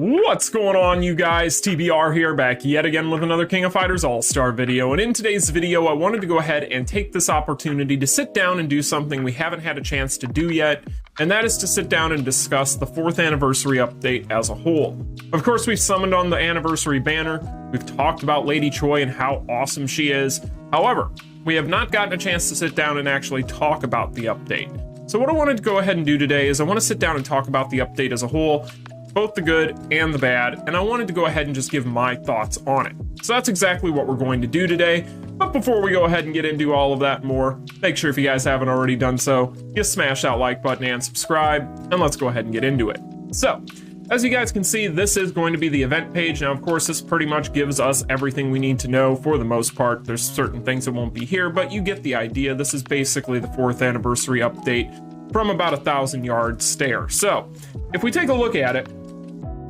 What's going on, you guys? TBR here, back yet again with another King of Fighters All-Star video. And in today's video, I wanted to go ahead and take this opportunity to sit down and do something we haven't had a chance to do yet, and that is to sit down and discuss the 4th anniversary update as a whole. Of course, we've summoned on the anniversary banner, we've talked about Lady Choi and how awesome she is. However, we have not gotten a chance to sit down and actually talk about the update. So what I wanted to go ahead and do today is I want to sit down and talk about the update as a whole, both the good and the bad, and I wanted to go ahead and just give my thoughts on it. So that's exactly what we're going to do today. But before we go ahead and get into all of that and more, make sure if you guys haven't already done so, you smash that like button and subscribe, and let's go ahead and get into it. So, as you guys can see, this is going to be the event page. Now, of course, this pretty much gives us everything we need to know for the most part. There's certain things that won't be here, but you get the idea. This is basically the 4th anniversary update from about 1,000-yard stare. So, if we take a look at it,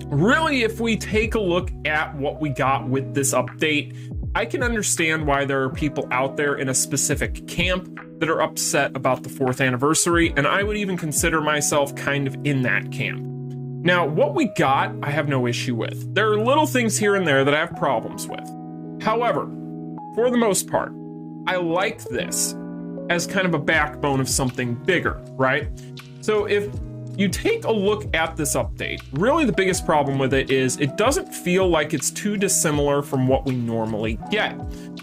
really, if we take a look at what we got with this update, I can understand why there are people out there in a specific camp that are upset about the 4th anniversary, and I would even consider myself kind of in that camp. Now, what we got, I have no issue with. There are little things here and there that I have problems with. However, for the most part, I like this as kind of a backbone of something bigger, right? So if you take a look at this update, really the biggest problem with it is it doesn't feel like it's too dissimilar from what we normally get.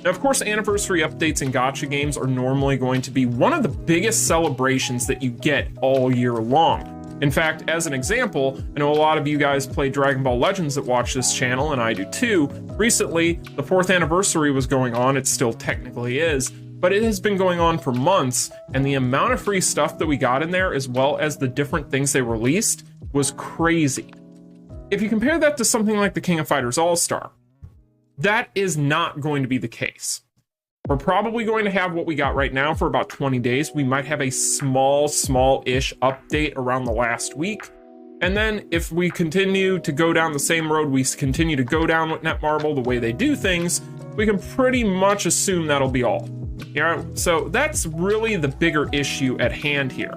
Now, of course, anniversary updates in gacha games are normally going to be one of the biggest celebrations that you get all year long. In fact, as an example, I know a lot of you guys play Dragon Ball Legends that watch this channel, and I do too. Recently, the 4th anniversary was going on, it still technically is, but it has been going on for months, and the amount of free stuff that we got in there, as well as the different things they released, was crazy. If you compare that to something like the King of Fighters All-Star, that is not going to be the case. We're probably going to have what we got right now for about 20 days. We might have a small-ish update around the last week. And then if we continue to go down the same road we continue to go down with Netmarble, the way they do things, we can pretty much assume that'll be all. Yeah, so that's really the bigger issue at hand here.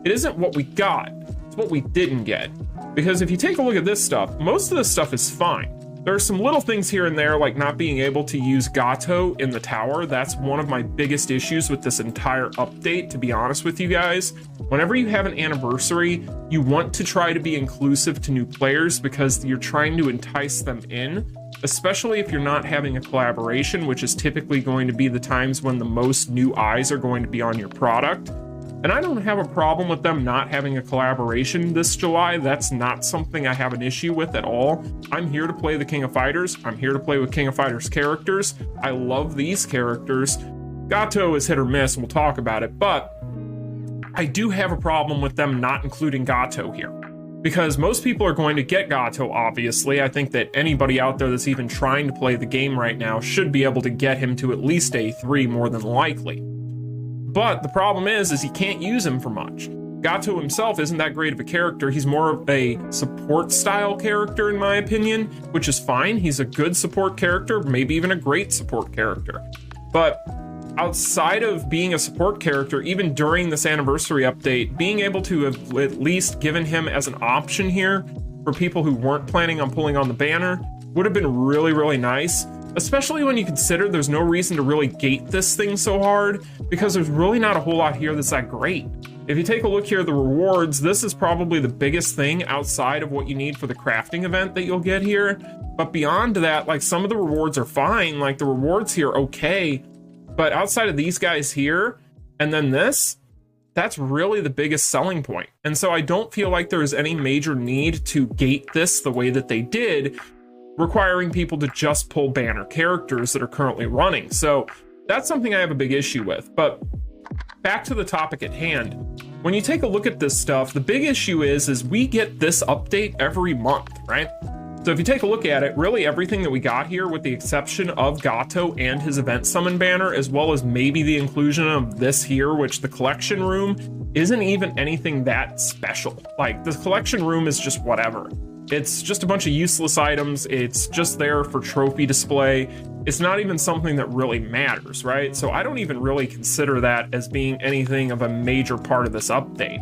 It isn't what we got, it's what we didn't get. Because if you take a look at this stuff, most of this stuff is fine. There are some little things here and there, like not being able to use Gato in the tower. That's one of my biggest issues with this entire update, to be honest with you guys. Whenever you have an anniversary, you want to try to be inclusive to new players because you're trying to entice them in, especially if you're not having a collaboration, which is typically going to be the times when the most new eyes are going to be on your product. And I don't have a problem with them not having a collaboration this July. That's not something I have an issue with at all. I'm here to play the King of Fighters. I'm here to play with King of Fighters characters. I love these characters. Gato is hit or miss, and we'll talk about it, but I do have a problem with them not including Gato here. Because most people are going to get Gato, obviously. I think that anybody out there that's even trying to play the game right now should be able to get him to at least A3 more than likely. But the problem is you can't use him for much. Gato himself isn't that great of a character. He's more of a support style character in my opinion, which is fine. He's a good support character, maybe even a great support character. But outside of being a support character, even during this anniversary update, being able to have at least given him as an option here for people who weren't planning on pulling on the banner would have been really, really nice. Especially when you consider there's no reason to really gate this thing so hard, because there's really not a whole lot here that's that great. If you take a look here at the rewards, this is probably the biggest thing outside of what you need for the crafting event that you'll get here. But beyond that, like, some of the rewards are fine, like the rewards here, okay. But outside of these guys here, and then this, that's really the biggest selling point. And so I don't feel like there's any major need to gate this the way that they did, requiring people to just pull banner characters that are currently running. So that's something I have a big issue with. But back to the topic at hand, when you take a look at this stuff, the big issue is we get this update every month, right? So if you take a look at it, really everything that we got here, with the exception of Gato and his event summon banner, as well as maybe the inclusion of this here, which the collection room isn't even anything that special. Like, the collection room is just whatever. It's just a bunch of useless items. It's just there for trophy display. It's not even something that really matters, right? So I don't even really consider that as being anything of a major part of this update.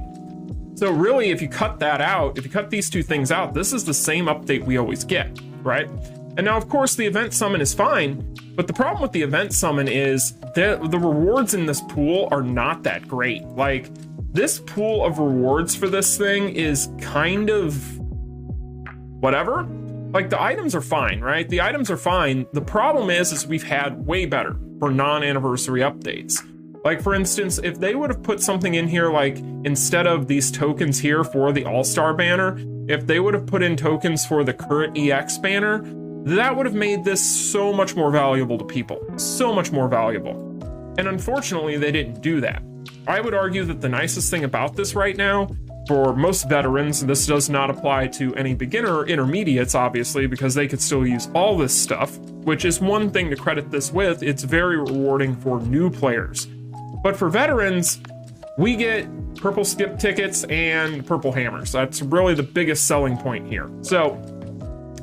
So really, if you cut that out, if you cut these two things out, this is the same update we always get, right? And now, of course, the event summon is fine, but the problem with the event summon is the rewards in this pool are not that great. Like, this pool of rewards for this thing is kind of whatever. Like, the items are fine, right? The items are fine. The problem is we've had way better for non-anniversary updates. Like, for instance, if they would have put something in here, like, instead of these tokens here for the Allstar banner, if they would have put in tokens for the current EX banner, that would have made this so much more valuable to people. So much more valuable. And unfortunately, they didn't do that. I would argue that the nicest thing about this right now, for most veterans, this does not apply to any beginner or intermediates, obviously, because they could still use all this stuff, which is one thing to credit this with. It's very rewarding for new players. But for veterans, we get purple skip tickets and purple hammers. That's really the biggest selling point here. So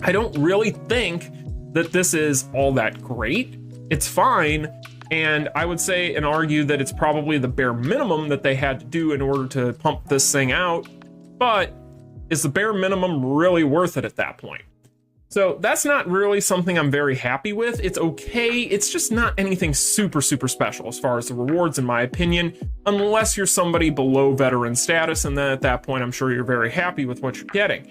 I don't really think that this is all that great. It's fine. And I would say and argue that it's probably the bare minimum that they had to do in order to pump this thing out. But is the bare minimum really worth it at that point? So that's not really something I'm very happy with. It's okay. It's just not anything super, super special as far as the rewards, in my opinion, unless you're somebody below veteran status. And then at that point, I'm sure you're very happy with what you're getting.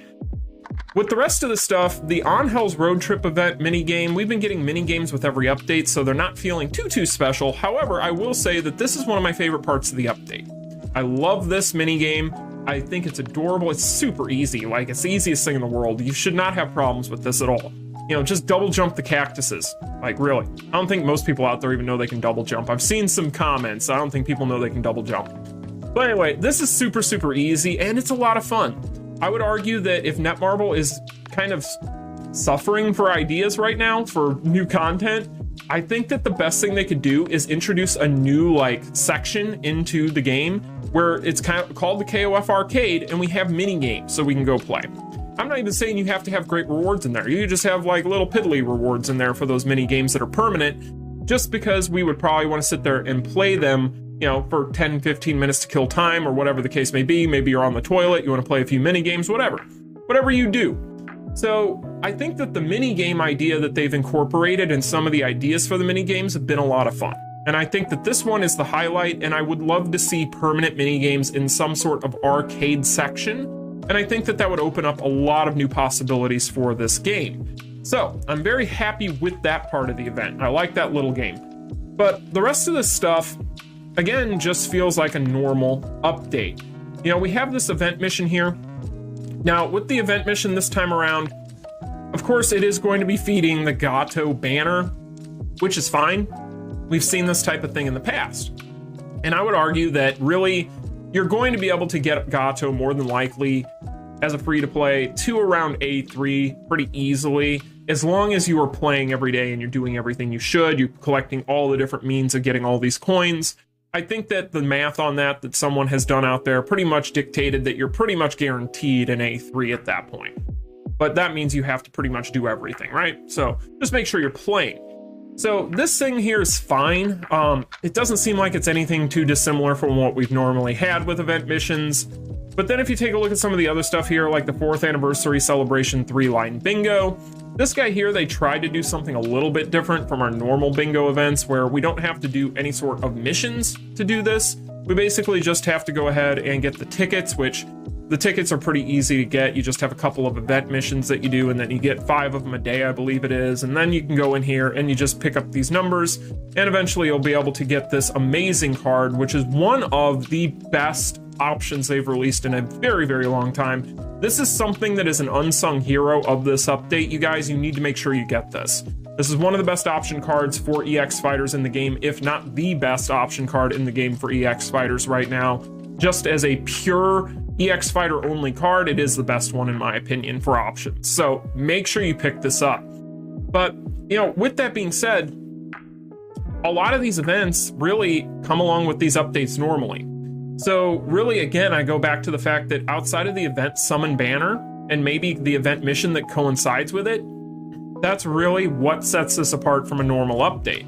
With the rest of the stuff, the On Hell's Road Trip event minigame, we've been getting minigames with every update, so they're not feeling too special. However, I will say that this is one of my favorite parts of the update. I love this minigame. I think it's adorable. It's super easy. Like, it's the easiest thing in the world. You should not have problems with this at all. You know, just double jump the cactuses. Like, really. I don't think most people out there even know they can double jump. I've seen some comments. I don't think people know they can double jump. But anyway, this is super easy, and it's a lot of fun. I would argue that if Netmarble is kind of suffering for ideas right now for new content, I think that the best thing they could do is introduce a new, like, section into the game where it's kind of called the KOF Arcade, and we have mini games so we can go play. I'm not even saying you have to have great rewards in there. You just have like little piddly rewards in there for those mini games that are permanent, just because we would probably want to sit there and play them, you know, for 10-15 minutes to kill time or whatever the case may be. Maybe you're on the toilet, you want to play a few mini games, whatever you do. So I think that the mini game idea that they've incorporated and some of the ideas for the mini games have been a lot of fun. And I think that this one is the highlight, and I would love to see permanent mini games in some sort of arcade section. And I think that that would open up a lot of new possibilities for this game. So I'm very happy with that part of the event. I like that little game. But the rest of this stuff, again, just feels like a normal update. You know, we have this event mission here. Now, with the event mission this time around, of course, it is going to be feeding the Gato banner, which is fine. We've seen this type of thing in the past. And I would argue that really, you're going to be able to get Gato more than likely as a free-to-play to around A3 pretty easily, as long as you are playing every day and you're doing everything you should, you're collecting all the different means of getting all these coins. I think that the math on that someone has done out there pretty much dictated that you're pretty much guaranteed an A3 at that point. But that means you have to pretty much do everything, right? So just make sure you're playing. So this thing here is fine. It doesn't seem like it's anything too dissimilar from what we've normally had with event missions. But then if you take a look at some of the other stuff here, like the 4th anniversary celebration 3-line bingo, this guy here, they tried to do something a little bit different from our normal bingo events where we don't have to do any sort of missions to do this. We basically just have to go ahead and get the tickets, which the tickets are pretty easy to get. You just have a couple of event missions that you do, and then you get 5 of them a day, I believe it is. And then you can go in here and you just pick up these numbers, and eventually you'll be able to get this amazing card, which is one of the best options they've released in a very, very long time. This is something that is an unsung hero of this update, you guys. You need to make sure you get this. This is one of the best option cards for EX fighters in the game, if not the best option card in the game for EX fighters right now. Just as a pure EX fighter only card, it is the best one in my opinion for options. So make sure you pick this up. But, you know, with that being said, a lot of these events really come along with these updates normally. So really, again, I go back to the fact that outside of the event summon banner and maybe the event mission that coincides with it, that's really what sets this apart from a normal update.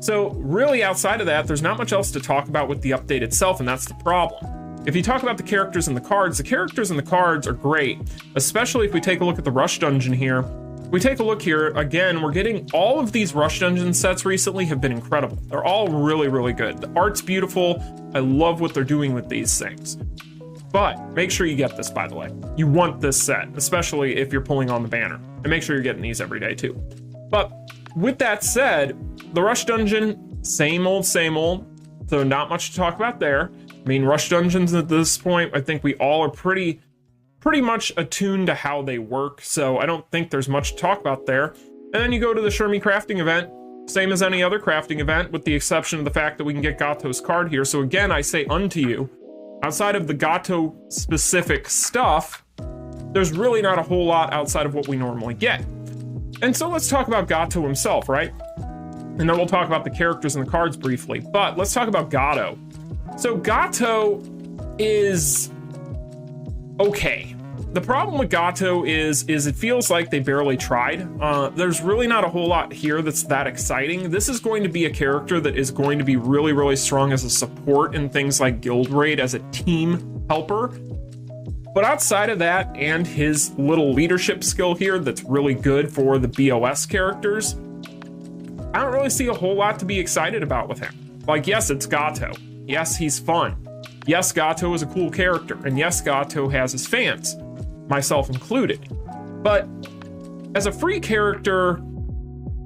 So really outside of that, there's not much else to talk about with the update itself, and that's the problem. if you talk about the characters and the cards are great, especially if we take a look at the Rush Dungeon here. We take a look here, again, we're getting all of these Rush Dungeon sets recently have been incredible. They're all really, really good. The art's beautiful. I love what they're doing with these things. But make sure you get this, by the way. You want this set, especially if you're pulling on the banner. And make sure you're getting these every day too. But with that said, the Rush Dungeon, same old, so not much to talk about there. I mean, Rush Dungeons at this point, I think we all are pretty much attuned to how they work, so I don't think there's much to talk about there. And then you go to the Shermie crafting event, same as any other crafting event, with the exception of the fact that we can get Gato's card here. So again, I say unto you, outside of the Gato specific stuff, there's really not a whole lot outside of what we normally get. And so let's talk about Gato himself, right? And then we'll talk about the characters and the cards briefly, but let's talk about Gato. So Gato is okay. The problem with Gato is it feels like they barely tried. There's really not a whole lot here that's that exciting. This is going to be a character that is going to be really, really strong as a support in things like Guild Raid, as a team helper. But outside of that and his little leadership skill here that's really good for the BOS characters, I don't really see a whole lot to be excited about with him. Like, yes, it's Gato. Yes, he's fun. Yes, Gato is a cool character. And yes, Gato has his fans, myself included. But as a free character,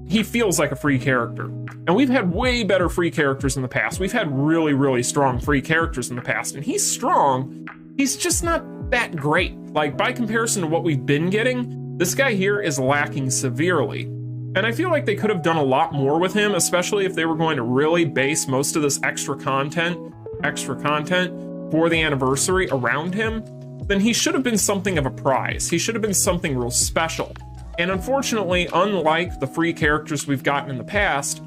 he feels like a free character. And we've had way better free characters in the past. We've had really, really strong free characters in the past. And he's strong. He's just not that great. Like, by comparison to what we've been getting, this guy here is lacking severely. And I feel like they could have done a lot more with him, especially if they were going to really base most of this extra content for the anniversary around him. Then he should have been something of a prize. He should have been something real special. And unfortunately, unlike the free characters we've gotten in the past,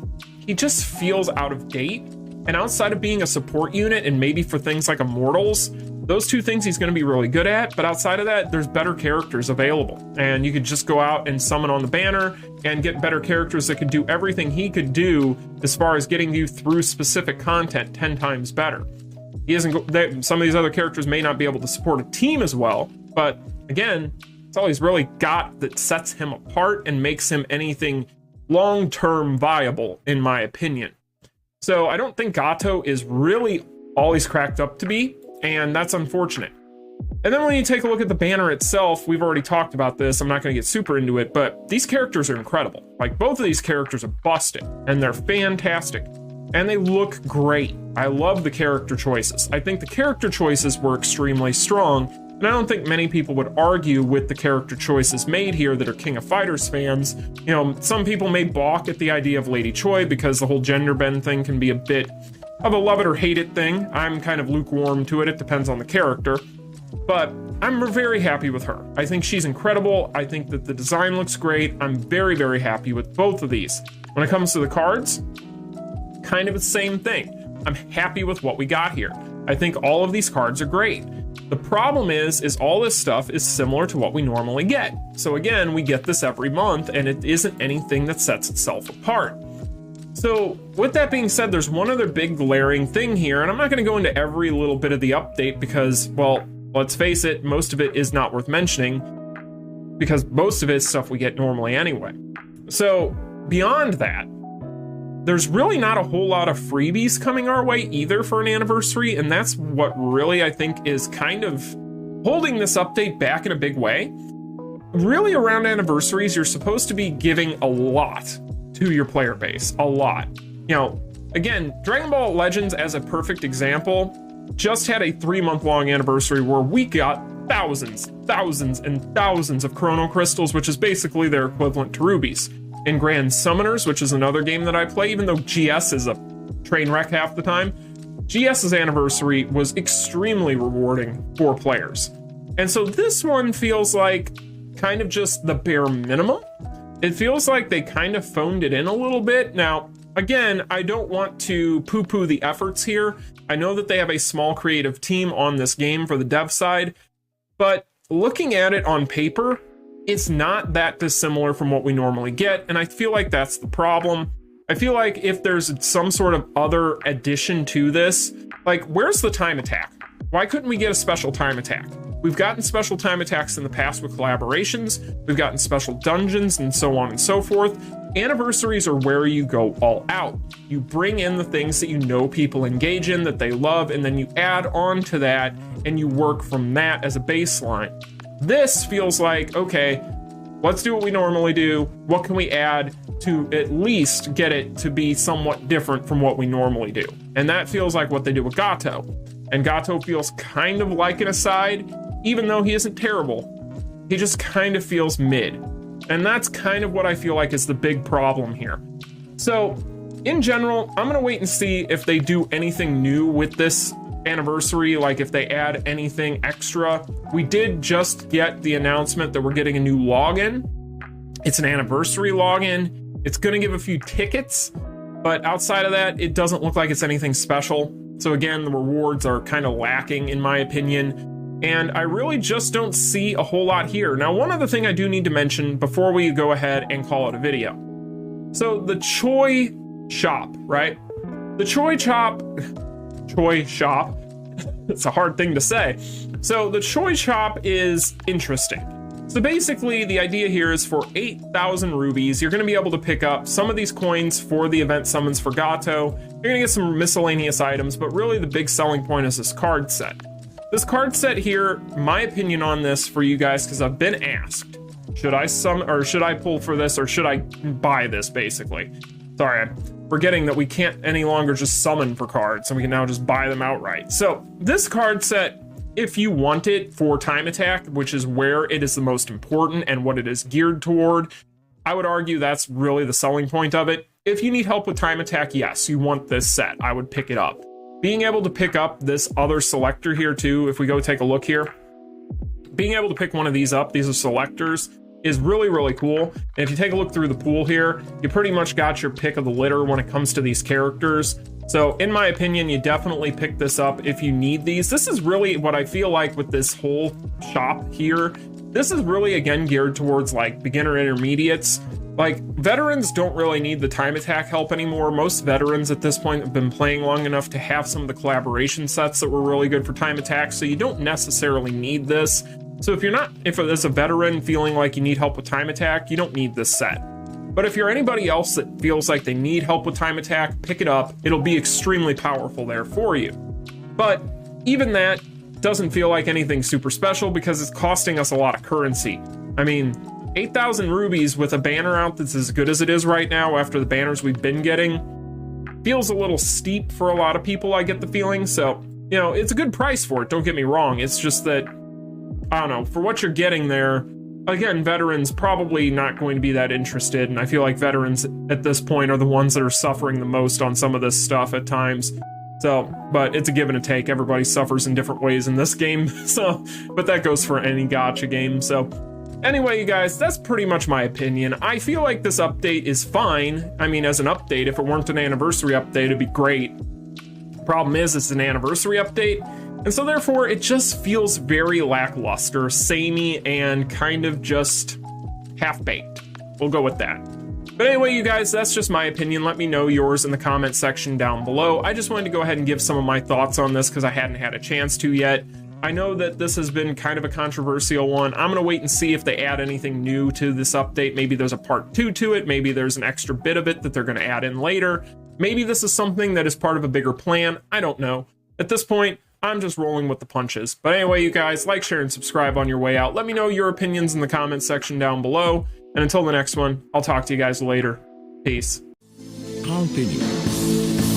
he just feels out of date. And outside of being a support unit and maybe for things like Immortals, those two things he's going to be really good at. But outside of that, there's better characters available. And you could just go out and summon on the banner and get better characters that could do everything he could do as far as getting you through specific content 10 times better. He isn't. Some of these other characters may not be able to support a team as well. But again, it's all he's really got that sets him apart and makes him anything long-term viable, in my opinion. So I don't think Gato is really all he's cracked up to be, and that's unfortunate. And then when you take a look at the banner itself, we've already talked about this, I'm not going to get super into it, but these characters are incredible. Like, both of these characters are busted, and they're fantastic, and they look great. I love the character choices. I think the character choices were extremely strong, and I don't think many people would argue with the character choices made here that are King of Fighters fans. You know, some people may balk at the idea of Lady Choi because the whole gender bend thing can be a bit of a love it or hate it thing. I'm kind of lukewarm to it. It depends on the character. But I'm very happy with her. I think she's incredible. I think that the design looks great. I'm very, very happy with both of these. When it comes to the cards, kind of the same thing. I'm happy with what we got here. I think all of these cards are great. The problem is all this stuff is similar to what we normally get. So again, we get this every month, and it isn't anything that sets itself apart. So with that being said, there's one other big glaring thing here, and I'm not going to go into every little bit of the update because, well, let's face it, most of it is not worth mentioning because most of it's stuff we get normally anyway. So beyond that, there's really not a whole lot of freebies coming our way either for an anniversary, and that's what really I think is kind of holding this update back in a big way. Really, around anniversaries, you're supposed to be giving a lot to your player base, a lot. You know, again, Dragon Ball Legends as a perfect example just had a 3-month-long anniversary where we got thousands and thousands of Chrono Crystals, which is basically their equivalent to rubies. In Grand Summoners, which is another game that I play, even though GS is a train wreck half the time, GS's anniversary was extremely rewarding for players. And so this one feels like kind of just the bare minimum. It feels like they kind of phoned it in a little bit. Now, again, I don't want to poo-poo the efforts here. I know that they have a small creative team on this game for the dev side, but looking at it on paper, it's not that dissimilar from what we normally get, and I feel like that's the problem. I feel like if there's some sort of other addition to this, like, where's the time attack? Why couldn't we get a special time attack? We've gotten special time attacks in the past with collaborations, we've gotten special dungeons and so on and so forth. Anniversaries are where you go all out. You bring in the things that you know people engage in, that they love, and then you add on to that and you work from that as a baseline. This feels like, okay, let's do what we normally do. What can we add to at least get it to be somewhat different from what we normally do? And that feels like what they do with Gato. And Gato feels kind of like an aside, even though he isn't terrible. He just kind of feels mid. And that's kind of what I feel like is the big problem here. So in general, I'm gonna wait and see if they do anything new with this anniversary, like if they add anything extra. We did just get the announcement that we're getting a new login. It's an anniversary login. It's gonna give a few tickets, but outside of that, it doesn't look like it's anything special. So again, the rewards are kind of lacking in my opinion. And I really just don't see a whole lot here. Now, one other thing I do need to mention before we go ahead and call it a video. So the Choi shop, right? The Choi shop, it's a hard thing to say. So the Choi shop is interesting. So basically the idea here is for 8,000 rubies, you're gonna be able to pick up some of these coins for the event summons for Gato. You're gonna get some miscellaneous items, but really the big selling point is this card set. This card set here, my opinion on this for you guys, because I've been asked, should I pull for this, or should I buy this basically? Sorry, I'm forgetting that we can't any longer just summon for cards, and we can now just buy them outright. So this card set, if you want it for time attack, which is where it is the most important and what it is geared toward, I would argue that's really the selling point of it. If you need help with time attack, yes, you want this set, I would pick it up. Being able to pick up this other selector here too, if we go take a look here, being able to pick one of these up, these are selectors, is really, really cool. And if you take a look through the pool here, you pretty much got your pick of the litter when it comes to these characters. So in my opinion, you definitely pick this up if you need these. This is really what I feel like with this whole shop here. This is really, again, geared towards like beginner intermediates. Like, veterans don't really need the time attack help anymore. Most veterans at this point have been playing long enough to have some of the collaboration sets that were really good for time attack, so you don't necessarily need this. So if as a veteran feeling like you need help with time attack, you don't need this set. But if you're anybody else that feels like they need help with time attack, pick it up. It'll be extremely powerful there for you. But even that doesn't feel like anything super special because it's costing us a lot of currency. I mean, 8,000 rubies with a banner out that's as good as it is right now after the banners we've been getting feels a little steep for a lot of people, I get the feeling. So, you know, it's a good price for it, don't get me wrong. It's just that, I don't know, for what you're getting there, again, veterans probably not going to be that interested, and I feel like veterans at this point are the ones that are suffering the most on some of this stuff at times. So, but it's a give and a take. Everybody suffers in different ways in this game, so, but that goes for any gacha game, so. Anyway, you guys, that's pretty much my opinion. I feel like this update is fine. I mean, as an update, if it weren't an anniversary update, it'd be great. Problem is, it's an anniversary update, and so therefore, it just feels very lackluster, samey, and kind of just half-baked. We'll go with that. But anyway, you guys, that's just my opinion. Let me know yours in the comment section down below. I just wanted to go ahead and give some of my thoughts on this because I hadn't had a chance to yet. I know that this has been kind of a controversial one. I'm gonna wait and see if they add anything new to this update. Maybe there's a part 2 to it. Maybe there's an extra bit of it that they're gonna add in later. Maybe this is something that is part of a bigger plan. I don't know. At this point, I'm just rolling with the punches. But anyway, you guys, like, share, and subscribe on your way out. Let me know your opinions in the comments section down below. And until the next one, I'll talk to you guys later. Peace. Continue.